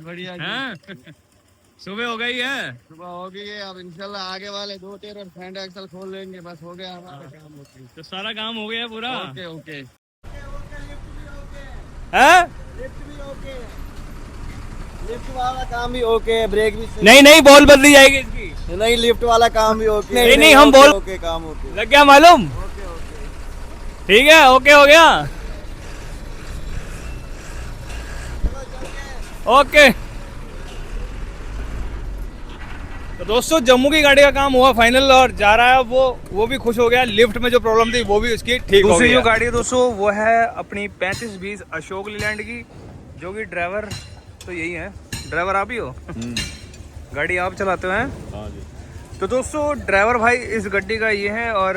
बढ़िया जी। हाँ सुबह हो गई है। सुबह हो गई है, अब इंशाल्लाह आगे वाले 2 टायर और फ्रंट एक्सल खोल लेंगे, बस हो गया हमारा काम। होती तो सारा काम हो गया पूरा। Okay okay. हाँ लिफ्ट भी ओके, लिफ्ट वाला काम भी ओके, ब्रेक भी सही। नहीं नहीं बॉल बदली जाएगी इसकी। नहीं, लिफ्ट वाला काम भी ओके। नहीं नहीं हम ओके, बोल ओके काम ओके। लग गया मालूम। Okay okay. ठीक है ओके हो गया। ओके तो दोस्तों जम्मू की गाड़ी का काम हुआ फाइनल और जा रहा है वो भी खुश हो गया। लिफ्ट में जो प्रॉब्लम थी वो भी उसकी ठीक हो गई। दूसरी जो गाड़ी है दोस्तों वो है अपनी 3520 अशोक लीलैंड की, जो कि ड्राइवर तो यही है। ड्राइवर आप ही हो? गाड़ी आप चलाते हो हैं? हाँ जी। तो दोस्तों ड्राइवर भाई इस गड्डी का ये है। और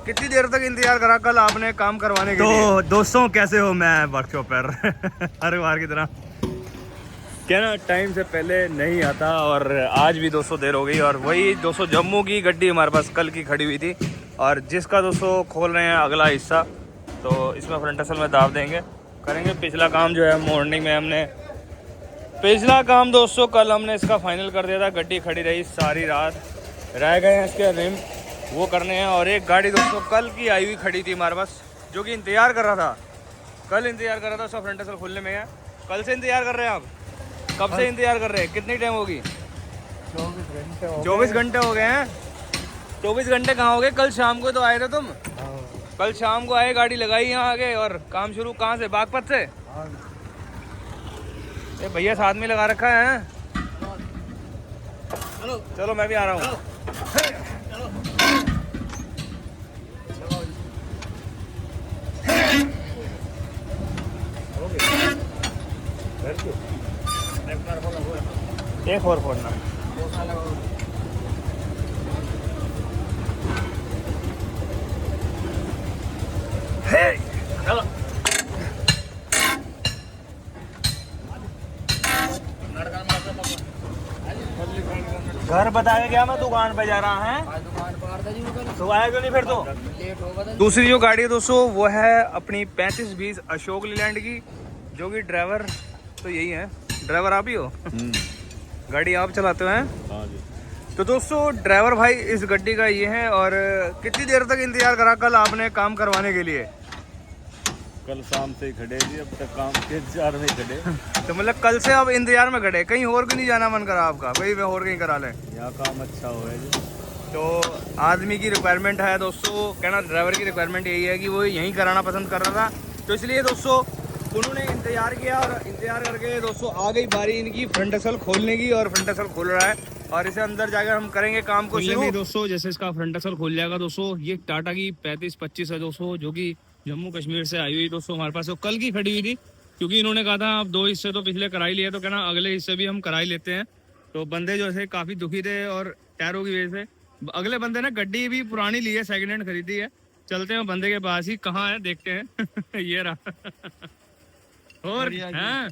कितनी देर तक इंतजार करा कल आपने काम करवाने के लिए? तो दोस्तों कैसे हो, मैं वर्कशॉप पर हर बार की तरह क्या ना टाइम से पहले नहीं आता और आज भी 200 देर हो गई। और वही 200 जम्मू की गड्डी हमारे पास कल की खड़ी हुई थी और जिसका 200 खोल रहे हैं अगला हिस्सा। तो इसमें फ्रंट असल में दाब देंगे, करेंगे। पिछला काम जो है मॉर्निंग में हमने पिछला काम दोस्तों कल हमने इसका फाइनल कर दिया था। गड्डी खड़ी रही सारी रात, रह गए हैं इसके रिम वो करने हैं। और एक गाड़ी दोस्तों कल की आई हुई खड़ी थी हमारे पास, जो कि इंतज़ार कर रहा था, कल इंतज़ार कर रहा था उसका फ्रंट असल खुलने में है। कल से इंतज़ार कर रहे हैं आप? कब से इंतजार कर रहे हैं? कितनी टाइम होगी? 24 घंटे हो गए हैं। 24 घंटे कहाँ हो गए? कल शाम को तो आए थे तुम। कल शाम को आए, गाड़ी लगाई यहाँ आगे और काम शुरू कहाँ से? बागपत से? ये भैया साथ में लगा रखा है। चलो मैं भी आ रहा हूँ। एक और फोड़ना। चलो घर बताया गया, मैं दुकान पे जा रहा है। तो आया क्यों नहीं फिर? तो दूसरी जो गाड़ी है दोस्तों वो है अपनी 3520 अशोक लीलैंड की, जो कि ड्राइवर तो यही है। ड्राइवर आप ही हो? गाड़ी आप चलाते हो हैं? हाँ जी। तो दोस्तों ड्राइवर भाई इस गड्डी का ये है। और कितनी देर तक इंतजार करा कल आपने काम करवाने के लिए? कल शाम से ही खड़े जी, अब तक काम के इंतजार में खड़े। तो मतलब कल से आप इंतजार में खड़े, कहीं और भी नहीं जाना मन करा आपका? कहीं और कहीं करा लें, यहाँ काम अच्छा हुआ है जी। तो आदमी की रिक्वायरमेंट है दोस्तों, कहना ड्राइवर की रिक्वायरमेंट यही है कि वो यहीं कराना पसंद कर रहा था। तो इसलिए दोस्तों उन्होंने इंतजार किया और इंतजार करके दोस्तों आ गई बारी इनकी फ्रंट असल खोलने की। और फ्रंट असल खोल रहा है और इसे अंदर जाकर हम करेंगे काम को शुरू। दोस्तों जैसे इसका फ्रंट असल खोल जाएगा दोस्तों, ये टाटा की 3525 है दोस्तों, जो कि जम्मू कश्मीर से आई हुई दोस्तों हमारे पास। तो कल की खड़ी हुई थी, क्योंकि इन्होंने कहा था आप 2 हिस्से तो पिछले करा ही लिए, तो कहना अगले हिस्से भी हम करा ही लेते हैं। तो बंदे जो है काफ़ी दुखी थे और टायरों की वजह से अगले बंदे ने गड्डी भी पुरानी ली है, सेकंड हैंड खरीदी है। चलते हैं बंदे के पास ही, कहाँ है देखते हैं। ये रहा। और हाँ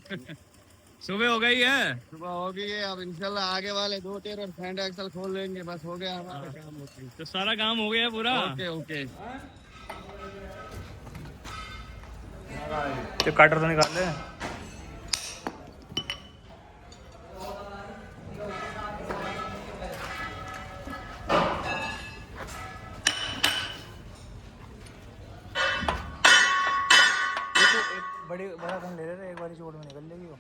सुबह हो गई है। सुबह हो गई है, अब इंशाल्लाह आगे वाले 2 टायर और फ्रंट एक्सल खोल लेंगे, बस हो गया हमारा काम। होती तो सारा काम हो गया पूरा। Okay okay. तो काटर तो निकाल ले। बड़ा कम ले रहे थे, एक बार चोट में निकल लेगी वो,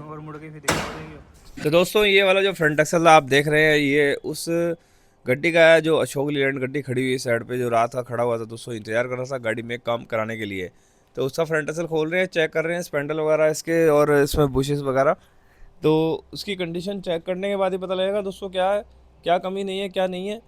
और मुड़ के फिर दिक्कत हो जाएगी। तो दोस्तों ये वाला जो फ्रंट एक्सल आप देख रहे हैं ये उस गड्डी का है जो अशोक लीलैंड गड्डी खड़ी हुई है साइड पे, जो रात का खड़ा हुआ था दोस्तों, इंतजार कर रहा था गाड़ी में काम कराने के लिए। तो उसका फ्रंट एक्सल खोल रहे हैं, चेक कर रहे हैं स्पेंडल वगैरह इसके और इसमें बुशेस वगैरह। तो उसकी कंडीशन चेक करने के बाद ही पता लगेगा दोस्तों क्या है, क्या कमी नहीं है, क्या नहीं है।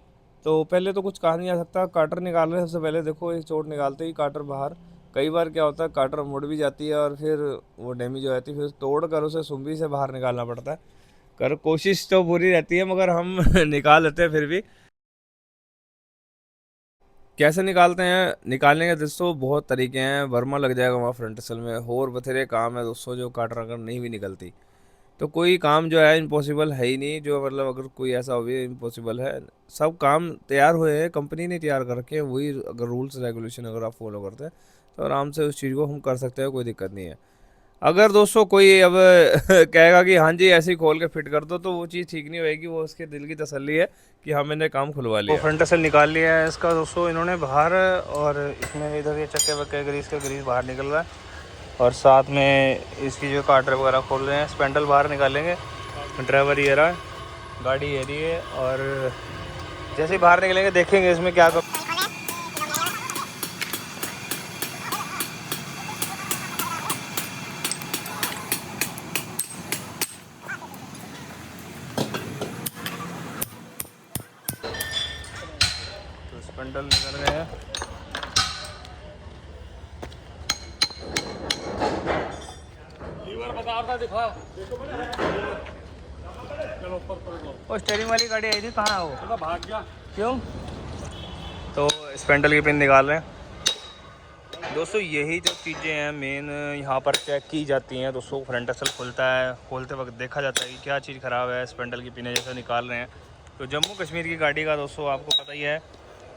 तो पहले तो कुछ कहा नहीं जा सकता। काटर निकाल रहे हैं सबसे पहले, देखो एक चोट निकालते ही काटर बाहर। कई बार क्या होता है काटर मुड़ भी जाती है और फिर वो डैमेज हो जाती है, फिर तोड़ कर उसे सुम्बी से बाहर निकालना पड़ता है। कर कोशिश तो बुरी रहती है मगर हम निकाल लेते हैं फिर भी। कैसे निकालते हैं? निकालने के दोस्तों बहुत तरीके हैं, वर्मा लग जाएगा वहाँ फ्रंट असल में, और बथेरे काम है दोस्तों जो काटर अगर नहीं भी निकलती। तो कोई काम जो है इम्पॉसिबल है ही नहीं, जो मतलब अगर कोई ऐसा हो भी इम्पॉसिबल है। सब काम तैयार हुए हैं, कंपनी ने तैयार कर रखे हैं, वही अगर रूल्स रेगुलेशन अगर आप फॉलो करते हैं तो आराम से उस चीज़ को हम कर सकते हैं, कोई दिक्कत नहीं है। अगर दोस्तों कोई अब कहेगा कि हाँ जी ऐसे ही खोल के फिट कर दो, तो वो चीज़ ठीक नहीं होएगी। वो उसके दिल की तसल्ली है कि हाँ मैंने काम खुलवा लिया। वो फ्रंट असल निकाल लिया है इसका दोस्तों इन्होंने बाहर, और इसमें इधर ये चक्के वक्के ग्रीस बाहर निकल रहा है, और साथ में इसकी जो कार्टर वगैरह खोल रहे हैं, स्पेंडल बाहर निकालेंगे। ड्राइवर ये रहा, गाड़ी ये रही है, और जैसे ही बाहर निकलेंगे देखेंगे इसमें क्या तो स्पेंडल निकल गए हैं। और स्टेयरिंग वाली गाड़ी आई थी, कहाँ हो? भाग गया। क्यों? तो स्पेंडल की पिन निकाल रहे हैं दोस्तों। यही जो चीज़ें हैं मेन यहाँ पर चेक की जाती हैं दोस्तों। फ्रंट असल खुलता है, खोलते वक्त देखा जाता है कि क्या चीज़ ख़राब है। स्पेंडल की पिनें जैसे निकाल रहे हैं। तो जम्मू कश्मीर की गाड़ी का दोस्तों आपको पता ही है,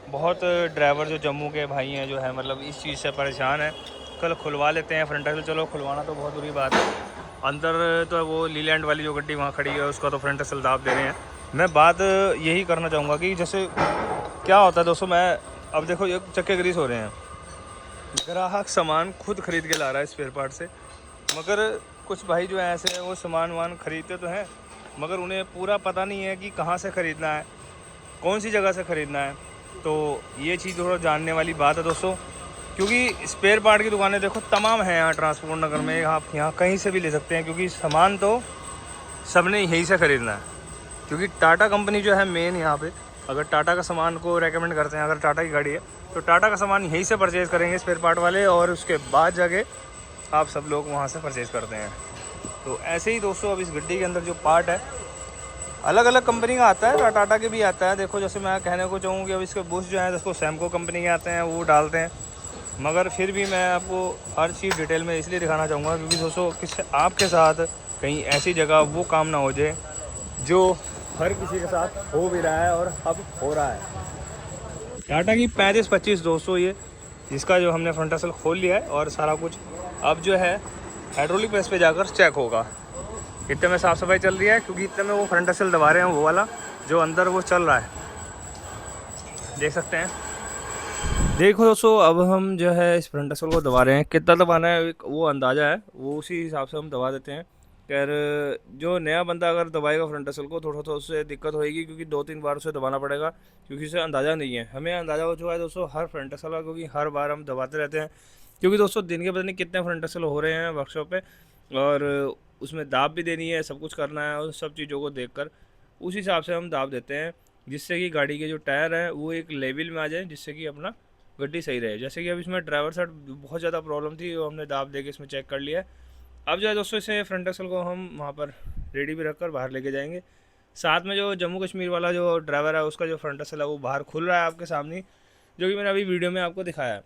बहुत ड्राइवर जो जम्मू के भाई हैं जो है मतलब इस चीज़ से परेशान है। कल खुलवा लेते हैं फ्रंट असल, चलो खुलवाना तो बहुत बुरी बात है। अंदर तो वो लीलैंड वाली जो गड्डी वहाँ खड़ी है उसका तो फ्रंट असल दाब दे रहे हैं। मैं बात यही करना चाहूँगा कि जैसे क्या होता है दोस्तों, मैं अब देखो ये चक्के ग्रीस हो रहे हैं, ग्राहक सामान खुद खरीद के ला रहा है स्पेयर पार्ट से, मगर कुछ भाई जो है ऐसे हैं वो सामान वान खरीदते तो हैं, मगर उन्हें पूरा पता नहीं है कि कहाँ से ख़रीदना है, कौन सी जगह से ख़रीदना है। तो ये चीज़ थोड़ा जानने वाली बात है दोस्तों, क्योंकि स्पेयर पार्ट की दुकानें देखो तमाम हैं यहाँ ट्रांसपोर्ट नगर में। आप यहाँ कहीं से भी ले सकते हैं, क्योंकि सामान तो सबने यहीं से ख़रीदना है। क्योंकि टाटा कंपनी जो है मेन यहाँ पे, अगर टाटा का सामान को रेकमेंड करते हैं, अगर टाटा की गाड़ी है तो टाटा का सामान यहीं से परचेज़ करेंगे स्पेयर पार्ट वाले, और उसके बाद जाके आप सब लोग वहाँ से परचेज़ करते हैं। तो ऐसे ही दोस्तों अब इस गड्डी के अंदर जो पार्ट है अलग अलग कंपनी का आता है, टाटा के भी आता है। देखो जैसे मैं कहने को चाहूँ कि अब इसके बुश जो है दोस्तों सैमको कंपनी के आते हैं, वो डालते हैं। मगर फिर भी मैं आपको हर चीज़ डिटेल में इसलिए दिखाना चाहूँगा क्योंकि दोस्तों किससे आपके साथ कहीं ऐसी जगह वो काम ना हो जाए जो हर किसी के साथ हो भी रहा है और अब हो रहा है। टाटा की 3525 दोस्तों ये, जिसका जो हमने फ्रंट असल खोल लिया है, और सारा कुछ अब जो है हाइड्रोलिक प्रेस पे जाकर चेक होगा। इतने में साफ़ सफाई चल रही है, क्योंकि इतने में वो फ्रंट असल दबा रहे हैं, वो वाला जो अंदर वो चल रहा है, देख सकते हैं। देखो दोस्तों अब हम जो है इस फ्रंट असल को दबा रहे हैं, कितना दबाना है वो अंदाज़ा है, वो उसी हिसाब से हम दबा देते हैं। खैर जो नया बंदा अगर दबाएगा फ्रंट असल को थोड़ा तो उससे दिक्कत होएगी, क्योंकि 2-3 बार उसे दबाना पड़ेगा, क्योंकि उसे अंदाज़ा नहीं है। हमें अंदाज़ा हो चुका है दोस्तों हर फ्रंट असल का, क्योंकि हर बार हम दबाते रहते हैं। क्योंकि दोस्तों दिन के पता नहीं कितने फ्रंट असल हो रहे हैं वर्कशॉप पे, और उसमें दाब भी देनी है, सब कुछ करना है, और सब चीज़ों को देखकर उस हिसाब से हम दाब देते हैं, जिससे कि गाड़ी के जो टायर हैं वो एक लेवल में आ जाए, जिससे कि अपना गड्डी सही रहे। जैसे कि अब इसमें ड्राइवर साइड बहुत ज़्यादा प्रॉब्लम थी, वो हमने दाब दे के इसमें चेक कर लिया है। अब जो है दोस्तों इसे फ्रंट एक्सल को हम वहाँ पर रेडी भी रखकर बाहर लेके जाएंगे। साथ में जो जम्मू कश्मीर वाला जो ड्राइवर है उसका जो फ्रंट एक्सल है वो बाहर खुल रहा है आपके सामने, जो कि मैंने अभी वीडियो में आपको दिखाया है।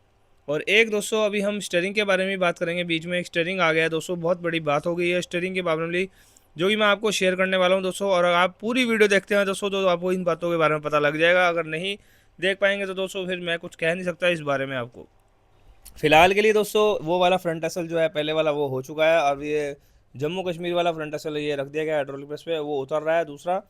और एक दोस्तों अभी हम स्टीयरिंग के बारे में बात करेंगे। बीच में एक स्टीयरिंग आ गया है दोस्तों, बहुत बड़ी बात हो गई है स्टीयरिंग के मामले, जो कि मैं आपको शेयर करने वाला हूँ दोस्तों। और अगर आप पूरी वीडियो देखते हैं दोस्तों तो आपको इन बातों के बारे में पता लग जाएगा। अगर नहीं देख पाएंगे तो दोस्तों फिर मैं कुछ कह नहीं सकता इस बारे में आपको। फ़िलहाल के लिए दोस्तों वो वाला फ्रंट असल जो है पहले वाला वो हो चुका है, अब ये जम्मू कश्मीर वाला फ्रंट असल ये रख दिया गया हाइड्रोलिक प्रेस पे, वो उतर रहा है दूसरा।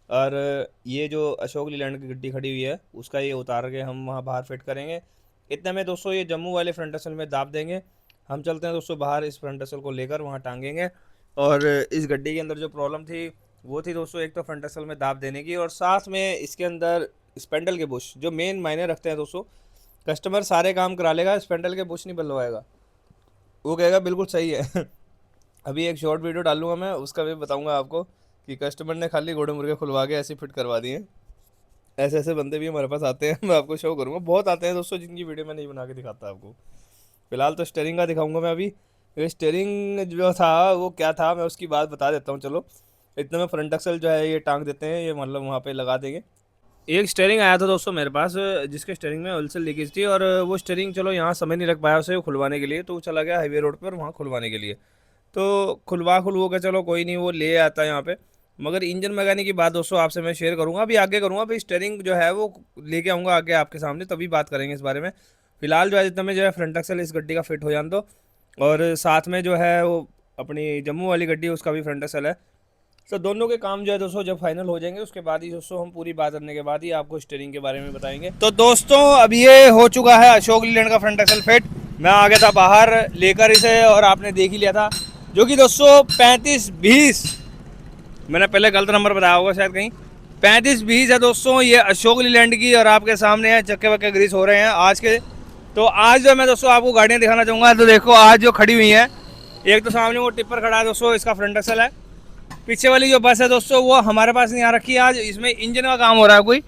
और ये जो अशोक लीलैंड की गड्डी खड़ी हुई है उसका ये उतार के हम वहाँ बाहर फिट करेंगे। इतने में दोस्तों ये जम्मू वाले फ्रंट असल में दाब देंगे। हम चलते हैं दोस्तों बाहर, इस फ्रंट असल को लेकर वहाँ टांगेंगे। और इस गड्डी के अंदर जो प्रॉब्लम थी वो थी दोस्तों एक तो फ्रंट असल में दाब देने की, और साथ में इसके अंदर स्पेंडल के बुश जो मेन मायने रखते हैं दोस्तों। कस्टमर सारे काम करा लेगा, स्पेंडल के बुश नहीं बदलवाएगा, वो कहेगा बिल्कुल सही है। अभी एक शॉर्ट वीडियो डालूंगा मैं, उसका भी बताऊंगा आपको कि कस्टमर ने खाली घोड़े मुर्गे खुलवा के ऐसे फिट करवा दिए। ऐसे ऐसे बंदे भी हमारे पास आते हैं, मैं आपको शो करूंगा। बहुत आते हैं दोस्तों जिनकी वीडियो मैं नहीं बना के दिखाता आपको। फिलहाल तो स्टीयरिंग का दिखाऊंगा मैं अभी। स्टीयरिंग जो था वो क्या था मैं उसकी बात बता देता हूँ चलो। इतने में फ्रंट एक्सल जो है ये टांग देते हैं, ये मतलब वहाँ पे लगा देंगे। एक स्टीयरिंग आया था दोस्तों मेरे पास, जिसके स्टीयरिंग में ऑयल से लीकेज थी, और वो स्टीयरिंग चलो यहाँ समय नहीं लग पाया उसे खुलवाने के लिए, तो वो चला गया हाईवे रोड पर वहाँ खुलवाने के लिए। तो खुलवा के चलो कोई नहीं, वो ले आता है यहाँ पे। मगर इंजन मैकेनिक की बात दोस्तों आपसे मैं शेयर करूँगा, अभी आगे करूँगा। अभी स्टीयरिंग जो है वो लेके आऊँगा आगे आपके सामने, तभी बात करेंगे इस बारे में। फिलहाल जो है जितना में जो है फ्रंट एक्सल इस गड्डी का फिट हो जान दो, और साथ में जो है वो अपनी जम्मू वाली गड्डी उसका भी फ्रंट एक्सल है। तो दोनों के काम जो है दोस्तों जब फाइनल हो जाएंगे उसके बाद ही दोस्तों हम पूरी बात करने के बाद ही आपको स्टीयरिंग के बारे में बताएंगे। तो दोस्तों अब ये हो चुका है अशोक लीलैंड का फ्रंट एक्सल फिट। मैं आ गया था बाहर लेकर इसे और आपने देख ही लिया था, जो कि दोस्तों 3520, मैंने पहले गलत नंबर बताया होगा शायद कहीं, 3520 है दोस्तों ये अशोक लीलैंड की। और आपके सामने है चक्के वक्के ग्रीस हो रहे हैं आज के। तो आज जो मैं दोस्तों आपको गाड़ियाँ दिखाना चाहूँगा, तो देखो आज जो खड़ी हुई हैं, एक तो सामने वो टिप्पर खड़ा है दोस्तों, इसका फ्रंट एक्सल है। पीछे वाली जो बस है दोस्तों वो हमारे पास नहीं आ रखी है आज, इसमें इंजन का काम हो रहा है, कोई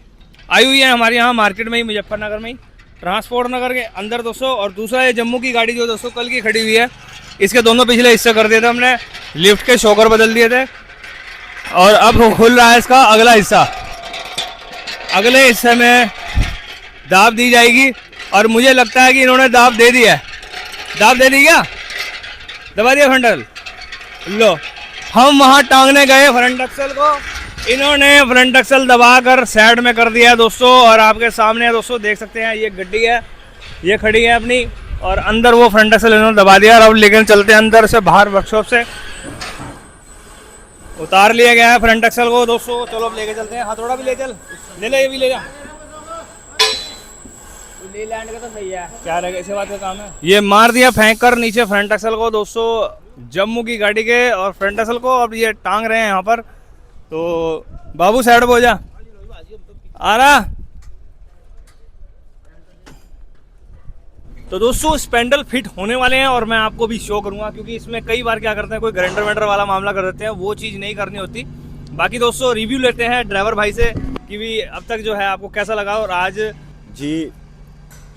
आई हुई है हमारे यहाँ मार्केट में ही, मुजफ्फरनगर में ही, ट्रांसपोर्ट नगर के अंदर दोस्तों। और दूसरा ये जम्मू की गाड़ी जो दोस्तों कल की खड़ी हुई है, इसके दोनों पिछले हिस्से कर दिए थे हमने, लिफ्ट के शॉकर बदल दिए थे और अब खुल रहा है इसका अगला हिस्सा। अगले हिस्से में दाब दी जाएगी और मुझे लगता है कि इन्होंने दाब दे दिया है। दाब दे दी क्या? दबा दिया फ्रंटल। लो हम वहाँ टांगने गए फ्रंट एक्सल को, इन्होंने फ्रंट एक्सल दबाकर साइड में कर दिया है दोस्तों। और आपके सामने है दोस्तों, देख सकते हैं ये गड्डी है, ये खड़ी है अपनी, और अंदर वो फ्रंट एक्सल इन्होंने दबा दिया। और अब लेकिन चलते हैं अंदर से, बाहर वर्कशॉप से उतार लिया गया है फ्रंट एक्सल को दोस्तों। चलो अब लेके चलते हैं। हथौड़ा भी ले चल, ले ले, ये भी ले जा। लीलैंड का तो सही है, क्या रहेगा इसी बात का काम है। ये मार दिया फेंक कर नीचे फ्रंट एक्सल को दोस्तों जम्मू की गाड़ी के, और फ्रंट एक्सल को अब ये टांग रहे हैं यहाँ पर। तो बाबू साइड हो जा, आ रहा। तो दोस्तों स्पेंडल फिट होने वाले हैं और मैं आपको भी शो करूंगा, क्योंकि इसमें कई बार क्या करते हैं, कोई ग्राइंडर वेंडर वाला मामला कर देते हैं, वो चीज़ नहीं करनी होती। बाकी दोस्तों रिव्यू लेते हैं ड्राइवर भाई से कि भी अब तक जो है आपको कैसा लगा। और आज जी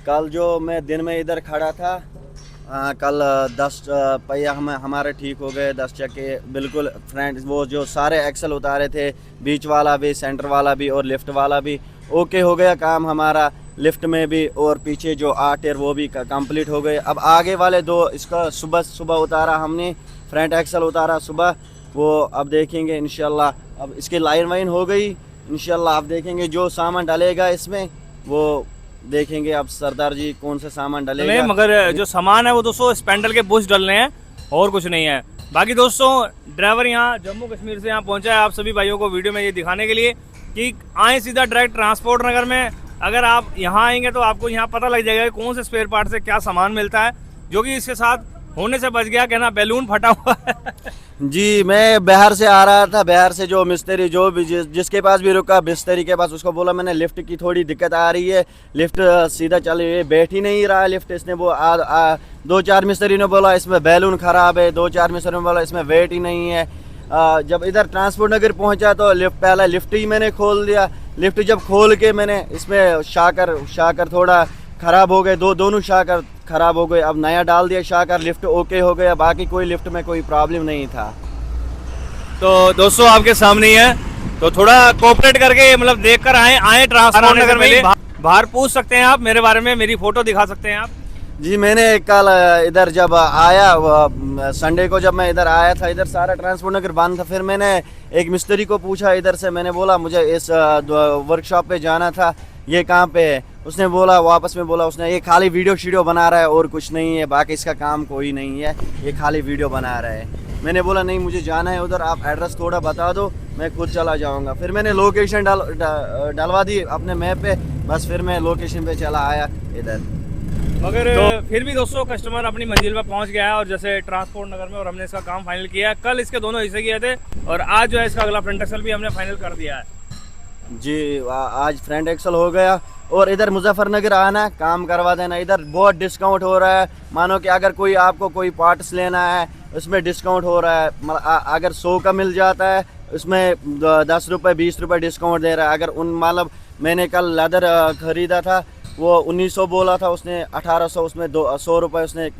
कल जो मैं दिन में इधर खड़ा था, कल 10 पहिया हमारे ठीक हो गए, 10 चक्के बिल्कुल फ्रंट, वो जो सारे एक्सल उतारे थे, बीच वाला भी, सेंटर वाला भी और लिफ्ट वाला भी ओके हो गया काम हमारा, लिफ्ट में भी। और पीछे जो 8 टायर वो भी कंप्लीट हो गए। अब आगे वाले 2 इसका सुबह उतारा हमने, फ्रंट एक्सल उतारा सुबह, वो अब देखेंगे इंशाल्लाह। अब इसकी लाइन वाइन हो गई इंशाल्लाह, आप देखेंगे जो सामान डलेगा इसमें वो देखेंगे। अब सरदार जी कौन सा सामान डलेगा, मगर जो सामान है वो दोस्तों स्पेंडल के बुश डलने हैं और कुछ नहीं है। बाकी दोस्तों ड्राइवर यहाँ जम्मू कश्मीर से यहाँ पहुँचा है आप सभी भाइयों को वीडियो में ये दिखाने के लिए कि आए सीधा डायरेक्ट ट्रांसपोर्ट नगर में। अगर आप यहाँ आएंगे तो आपको यहाँ पता लग जाएगा कि कौन से स्पेयर पार्ट से क्या सामान मिलता है, जो कि इसके साथ होने से बच गया, कहना बैलून फटा हुआ है। जी मैं बिहार से आ रहा था, बिहार से जो मिस्त्री जो भी जिसके पास भी रुका मिस्त्री के पास, उसको बोला मैंने लिफ्ट की थोड़ी दिक्कत आ रही है, लिफ्ट सीधा चल रही है, बैठ ही नहीं रहा है लिफ्ट। इसने वो 2-4 मिस्त्री ने बोला इसमें बैलून ख़राब है, 2-4 मिस्त्री ने बोला इसमें वेट ही नहीं है। जब इधर ट्रांसपोर्ट नगर पहुंचा तो पहला लिफ्ट ही मैंने खोल दिया। लिफ्ट जब खोल के मैंने इसमें शाकर थोड़ा ख़राब हो गए, दोनों शाकर ख़राब हो गए। अब नया डाल दिया शाकर, लिफ्ट ओके हो गया, बाकी कोई लिफ्ट में कोई प्रॉब्लम नहीं था। तो दोस्तों आपके सामने ही है, तो थोड़ा कोऑपरेट करके मतलब देख कर आए ट्रांसपोर्ट नगर में। बाहर पूछ सकते हैं आप मेरे बारे में, मेरी फ़ोटो दिखा सकते हैं आप। जी मैंने कल इधर जब आया, संडे को जब मैं इधर आया था, इधर सारा ट्रांसपोर्ट नगर बंद था। फिर मैंने एक मिस्त्री को पूछा इधर से, मैंने बोला मुझे इस वर्कशॉप पे जाना था, ये कहाँ पे है? उसने बोला, वापस में बोला उसने, ये खाली वीडियो बना रहा है और कुछ नहीं है, बाकी इसका काम कोई नहीं है, ये खाली वीडियो बना रहा है। मैंने बोला नहीं मुझे जाना है उधर, आप एड्रेस थोड़ा बता दो मैं खुद चला जाऊँगा। फिर मैंने लोकेशन डलवा दी अपने मैप पे, बस फिर मैं लोकेशन पे चला आया इधर। मगर तो फिर भी दोस्तों कस्टमर अपनी मंजिल पर पहुंच गया है, और जैसे ट्रांसपोर्ट नगर में, और हमने इसका काम फाइनल किया है। कल इसके दोनों हिस्से किए थे और आज जो है इसका अगला फ्रंट एक्सल भी हमने फाइनल कर दिया है। जी आज फ्रंट एक्सल हो गया। और इधर मुजफ्फरनगर आना, काम करवा देना, इधर बहुत डिस्काउंट हो रहा है। मानो कि अगर कोई आपको कोई पार्ट्स लेना है उसमें डिस्काउंट हो रहा है। अगर 100 का मिल जाता है उसमें 10 रुपये 20 रुपये डिस्काउंट दे रहा है। अगर मतलब मैंने कल लेदर खरीदा था, वो 1900 बोला था, उसने 1800, उसमें 100 रुपये उसने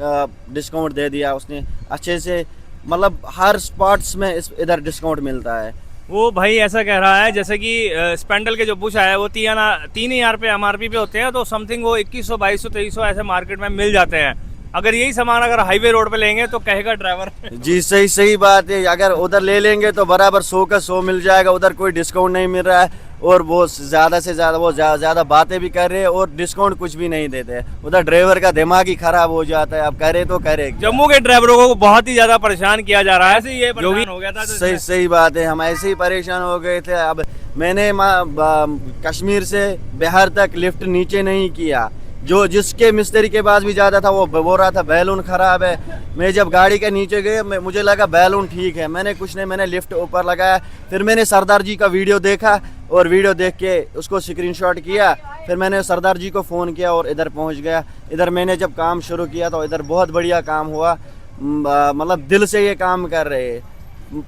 डिस्काउंट दे दिया उसने अच्छे से। मतलब हर स्पॉट्स में इधर डिस्काउंट मिलता है। वो भाई ऐसा कह रहा है जैसे कि स्पेंडल के जो बुश है वो 3000 पे MRP पे होते हैं, तो समथिंग वो 2100 2200 2300 ऐसे मार्केट में मिल जाते हैं। अगर यही सामान अगर हाईवे रोड पे लेंगे तो कहेगा ड्राइवर। जी सही बात है, अगर उधर ले लेंगे तो बराबर 100 का 100 मिल जाएगा, उधर कोई डिस्काउंट नहीं मिल रहा है। और वो ज़्यादा से ज़्यादा वो ज़्यादा बातें भी कर रहे हैं और डिस्काउंट कुछ भी नहीं देते। उधर ड्राइवर का दिमाग ही खराब हो जाता है, अब करे तो करे। जम्मू के ड्राइवरों को बहुत ही ज्यादा परेशान किया जा रहा है, ऐसे ये जो भी हो गया था। सही सही बात है, हम ऐसे ही परेशान हो गए थे। अब मैंने कश्मीर से बिहार तक लिफ्ट नीचे नहीं किया, जो जिसके मिस्त्री के पास भी ज़्यादा था वो बोल रहा था बैलून ख़राब है। मैं जब गाड़ी के नीचे गए मुझे लगा बैलून ठीक है, मैंने कुछ नहीं, मैंने लिफ्ट ऊपर लगाया। फिर मैंने सरदार जी का वीडियो देखा और वीडियो देख के उसको स्क्रीनशॉट किया। फिर मैंने सरदार जी को फ़ोन किया और इधर पहुंच गया। इधर मैंने जब काम शुरू किया तो इधर बहुत बढ़िया काम हुआ, मतलब दिल से ये काम कर रहे हैं,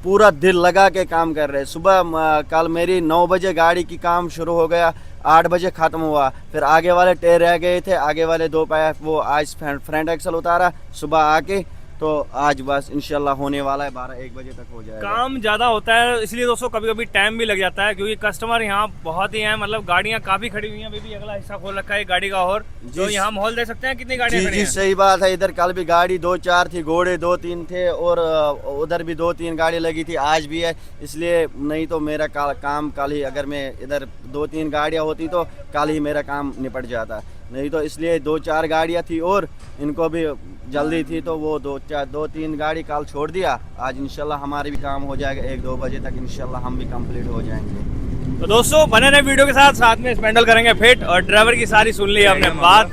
पूरा दिल लगा के काम कर रहे हैं। सुबह कल मेरी 9 बजे गाड़ी की काम शुरू हो गया, 8 बजे ख़त्म हुआ। फिर आगे वाले टायर रह गए थे, आगे वाले 2 पाया वो आज फ्रंट एक्सल उतारा सुबह आके, तो आज बस इंशाल्लाह होने वाला है, 12-1 बजे तक हो जाएगा। काम ज़्यादा होता है इसलिए दोस्तों कभी कभी टाइम भी लग जाता है, क्योंकि कस्टमर यहाँ बहुत ही हैं, मतलब गाड़ियाँ काफ़ी खड़ी हुई हैं। अभी भी अगला हिस्सा खोल रखा है गाड़ी का, और जो यहाँ माहौल दे सकते हैं कितनी गाड़ियाँ खड़ी हैं। सही बात है। इधर कल भी गाड़ी 2-4 थी, घोड़े 2-3 थे और उधर भी 2-3 गाड़ी लगी थी, आज भी है। इसलिए नहीं तो मेरा काम कल ही, अगर मैं इधर 2-3 गाड़ियाँ होती तो कल ही मेरा काम निपट जाता, नहीं तो इसलिए 2-4 गाड़ियाँ थी और इनको भी जल्दी थी तो वो 2-3 गाड़ी कल छोड़ दिया। आज इंशाल्लाह हमारे भी काम हो जाएगा, 1-2 बजे तक इंशाल्लाह हम भी कंप्लीट हो जाएंगे। तो दोस्तों बने रहे वीडियो के साथ में स्पेंडल करेंगे फिट, और ड्राइवर की सारी सुन ली आपने बात।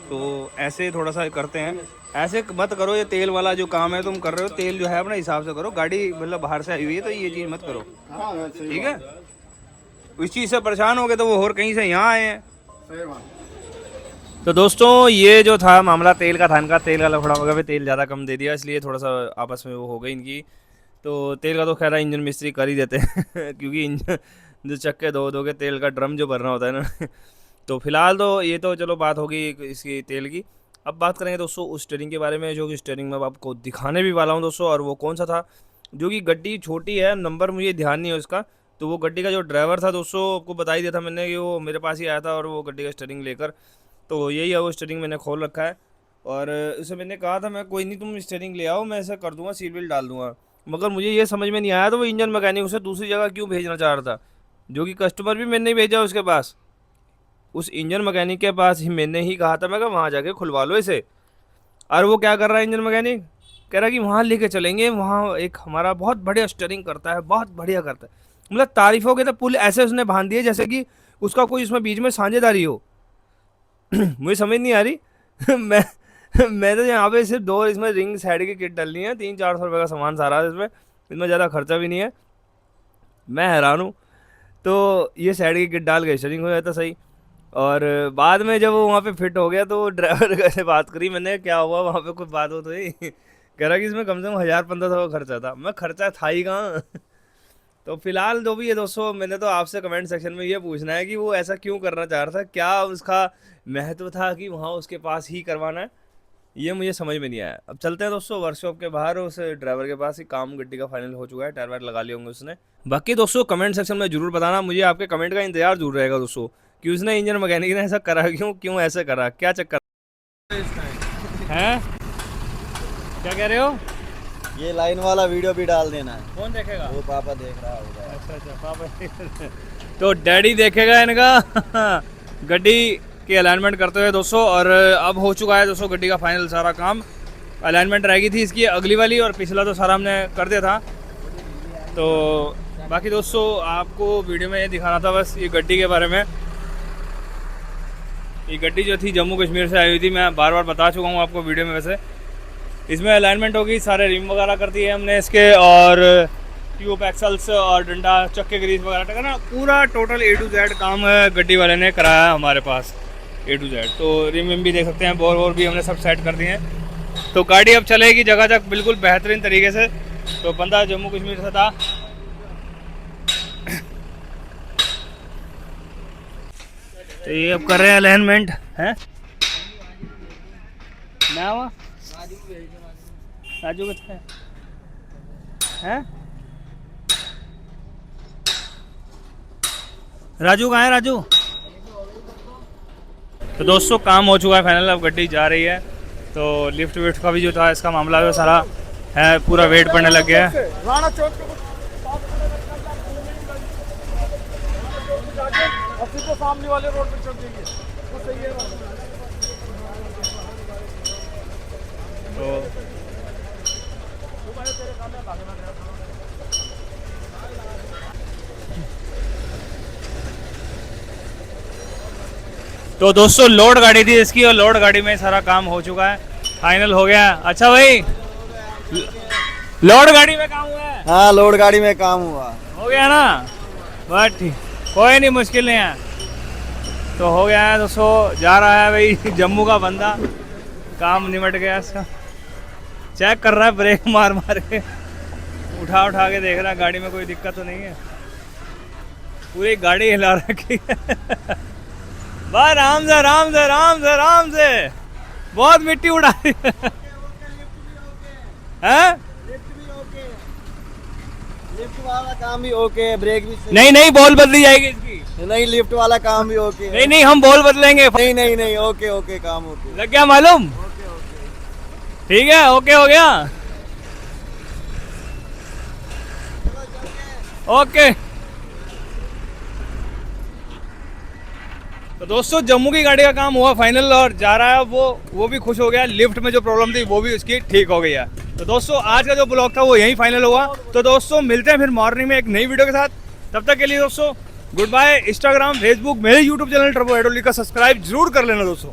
तो ऐसे थोड़ा सा करते हैं, ऐसे मत करो, ये तेल वाला जो काम है तुम कर रहे हो, तेल जो है अपने हिसाब से करो। गाड़ी मतलब बाहर से आई हुई है तो ये चीज़ मत करो, ठीक है। इस चीज़ से परेशान हो गए तो वो और कहीं से यहाँ आए हैं। तो दोस्तों ये जो था मामला तेल का था, इनका तेल का लफड़ा हो गया, तेल ज़्यादा कम दे दिया, इसलिए थोड़ा सा आपस में वो हो गई इनकी। तो तेल का तो खैर इंजन मिस्त्री कर ही देते हैं क्योंकि इंजन जो चक्के दो के तेल का ड्रम जो भरना होता है ना तो फिलहाल तो ये तो चलो बात होगी इसकी तेल की। अब बात करेंगे दोस्तों उस स्टीयरिंग के बारे में, जो कि स्टीयरिंग में आपको दिखाने भी वाला हूँ दोस्तों। और वो कौन सा था, जो कि गड्डी छोटी है, नंबर मुझे ध्यान नहीं है उसका। तो वो गड्डी का जो ड्राइवर था दोस्तों, आपको बता ही दिया था मैंने कि वो मेरे पास ही आया था और वो गड्डी का स्टीयरिंग लेकर, तो यही है वो स्टीयरिंग मैंने खोल रखा है। और उसे मैंने कहा था मैं कोई नहीं तुम स्टीयरिंग ले आओ, मैं ऐसा कर दूंगा, सीट बेल्ट डाल दूंगा। मगर मुझे ये समझ में नहीं आया तो वो इंजन मैकेनिक उसे दूसरी जगह क्यों भेजना चाह रहा था, जो कि कस्टमर भी मैंने भेजा उसके पास, उस इंजन मैकेनिक के पास ही मैंने ही कहा था, मैं कहा वहाँ जाके खुलवा लो इसे। और वो क्या कर रहा है इंजन मैकेनिक, कह रहा है कि वहाँ लेके चलेंगे, वहाँ एक हमारा बहुत बढ़िया स्टीयरिंग करता है, बहुत बढ़िया करता है। मतलब तारीफ़ों के तो पुल ऐसे उसने बांध दिए जैसे कि उसका कोई उसमें बीच में साझेदारी हो मुझे समझ नहीं आ रही मैं तो यहाँ पे सिर्फ 2 इसमें रिंग साइड की किट डलनी है, 300-400 रुपये का सामान सारा है इसमें ज़्यादा खर्चा भी नहीं है। मैं हैरान हूँ। तो ये साइड की किट डाल के स्टीयरिंग हो जाता सही। और बाद में जब वो वहाँ पे फिट हो गया तो ड्राइवर से बात करी मैंने, क्या हुआ वहाँ पे, कोई बात हो तो ही कह रहा कि इसमें कम से कम 1000-1500 का खर्चा था। मैं खर्चा था ही कहाँ तो फिलहाल जो भी है दोस्तों, मैंने तो आपसे कमेंट सेक्शन में ये पूछना है कि वो ऐसा क्यों करना चाह रहा था, क्या उसका महत्व था कि वहाँ उसके पास ही करवाना है, ये मुझे समझ में नहीं आया। अब चलते हैं दोस्तों वर्कशॉप के बाहर, उस ड्राइवर के पास ही काम गड्डी का फाइनल हो चुका है, टायर वायर लगा लिए होंगे उसने। बाकी दोस्तों कमेंट सेक्शन में जरूर बताना, मुझे आपके कमेंट का इंतजार जरूर रहेगा दोस्तों कि उसने इंजन मैकेनिक ने ऐसा करा, क्यों ऐसे करा, क्या चक्कर है, क्या कह रहे हो। ये लाइन वाला वीडियो भी डाल देना है। कौन देखेगा, वो पापा देख रहा होगा। अच्छा पापा तो डैडी देखेगा इनका गड्डी की अलाइनमेंट करते हुए दोस्तों। और अब हो चुका है दोस्तों गड्डी का फाइनल सारा काम, अलाइनमेंट रह गई थी इसकी अगली वाली, और पिछला तो सारा हमने कर दिया था। तो बाकी दोस्तों आपको वीडियो में ये दिखाना था बस ये गड्डी के बारे में। ये गड्डी जो थी जम्मू कश्मीर से आई हुई थी, मैं बार बार बता चुका हूँ आपको वीडियो में। वैसे इसमें अलाइनमेंट होगी, सारे रिम वगैरह कर दिए हमने इसके, और ट्यूब एक्सल्स और डंडा चक्के ग्रीस वगैरह का ना पूरा टोटल A to Z काम गड्डी वाले ने कराया हमारे पास, A to Z। तो रिम भी देख सकते हैं, बोर वोर भी हमने सब सेट कर दिए हैं। तो गाड़ी अब चलेगी जगह जगह बिल्कुल बेहतरीन तरीके से। तो बंदा जम्मू कश्मीर से था। तो ये अब कर रहे हैं अलाइनमेंट है ना, हुआ राजू कितना है, राजू कहाँ है राजू। तो दोस्तों काम हो चुका है फाइनल, अब गड्डी जा रही है। तो लिफ्ट विफ्ट का भी जो था इसका मामला है सारा है, पूरा वेट पड़ने लग गया है। सामने वाले रोड पे चल जाइए तो सही है। तो दोस्तों लोड गाड़ी थी इसकी और लोड गाड़ी में सारा काम हो चुका है, फाइनल हो गया। अच्छा भाई लोड गाड़ी में काम हुआ है? हाँ लोड गाड़ी में काम हुआ, हो गया ना, बस ठीक, कोई नहीं, मुश्किल नहीं है, तो हो गया है दोस्तों। जा रहा है भाई जम्मू का बंदा, काम निमट गया इसका। चेक कर रहा है ब्रेक मार मार के, उठा उठा के देख रहा है गाड़ी में कोई दिक्कत तो नहीं है, पूरी गाड़ी हिला रखी है। बस आराम से आराम से आराम से आराम से, बहुत मिट्टी उड़ा रही है। लिफ्ट वाला काम भी ओके, ब्रेक भी सही। नहीं नहीं, बॉल बदली जाएगी इसकी। नहीं लिफ्ट वाला काम भी ओके। नहीं नहीं, हम बॉल बदलेंगे। नहीं नहीं नहीं, ओके ओके काम ओके। लग गया मालूम? ठीक है, ओके हो गया, ओके। तो दोस्तों जम्मू की गाड़ी का काम हुआ फाइनल और जा रहा है वो भी खुश हो गया। लिफ्ट में जो प्रॉब्लम थी वो भी उसकी ठीक हो गई है। तो दोस्तों आज का जो ब्लॉग था वो यहीं फाइनल हुआ। तो दोस्तों मिलते हैं फिर मॉर्निंग में एक नई वीडियो के साथ, तब तक के लिए दोस्तों गुड बाय। इंस्टाग्राम, फेसबुक, मेरे यूट्यूब चैनल टर्बो हाइड्रोलिक का सब्सक्राइब जरूर कर लेना दोस्तों।